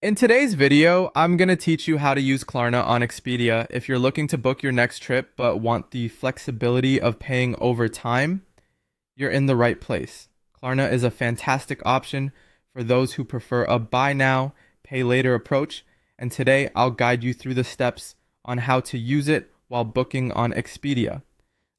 In today's video, I'm going to teach you how to use Klarna on Expedia if you're looking to book your next trip but want the flexibility of paying over time. You're in the right place. Klarna is a fantastic option for those who prefer a buy now, pay later approach, and today I'll guide you through the steps on how to use it while booking on Expedia.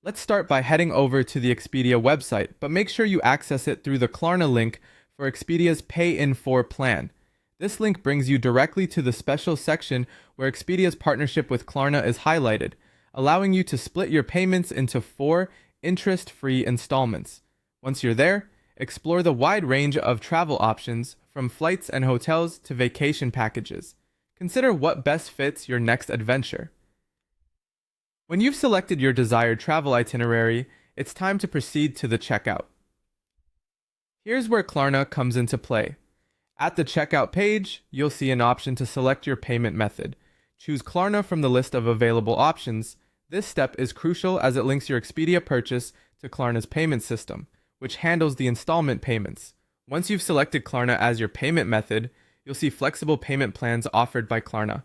Let's start by heading over to the Expedia website, but make sure you access it through the Klarna link for Expedia's Pay in 4 plan. This link brings you directly to the special section where Expedia's partnership with Klarna is highlighted, allowing you to split your payments into 4 interest-free installments. Once you're there, explore the wide range of travel options from flights and hotels to vacation packages. Consider what best fits your next adventure. When you've selected your desired travel itinerary, it's time to proceed to the checkout. Here's where Klarna comes into play. At the checkout page, you'll see an option to select your payment method. Choose Klarna from the list of available options. This step is crucial as it links your Expedia purchase to Klarna's payment system, which handles the installment payments. Once you've selected Klarna as your payment method, you'll see flexible payment plans offered by Klarna.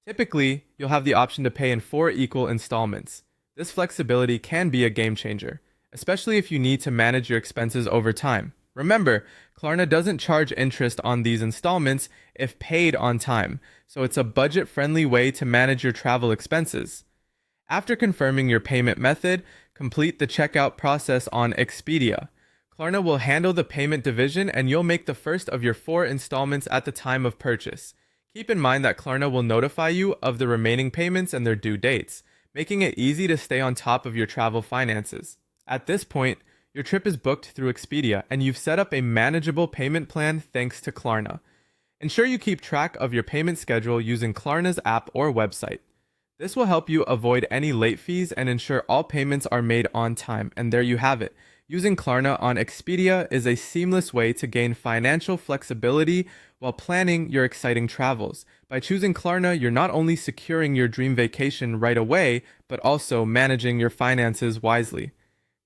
Typically, you'll have the option to pay in 4 equal installments. This flexibility can be a game changer, especially if you need to manage your expenses over time. Remember, Klarna doesn't charge interest on these installments if paid on time, so it's a budget-friendly way to manage your travel expenses. After confirming your payment method, complete the checkout process on Expedia. Klarna will handle the payment division and you'll make the first of your 4 installments at the time of purchase. Keep in mind that Klarna will notify you of the remaining payments and their due dates, making it easy to stay on top of your travel finances. At this point, your trip is booked through Expedia and you've set up a manageable payment plan thanks to Klarna. Ensure you keep track of your payment schedule using Klarna's app or website. This will help you avoid any late fees and ensure all payments are made on time. And there you have it. Using Klarna on Expedia is a seamless way to gain financial flexibility while planning your exciting travels. By choosing Klarna, you're not only securing your dream vacation right away, but also managing your finances wisely.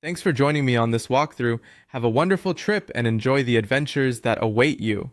Thanks for joining me on this walkthrough. Have a wonderful trip and enjoy the adventures that await you.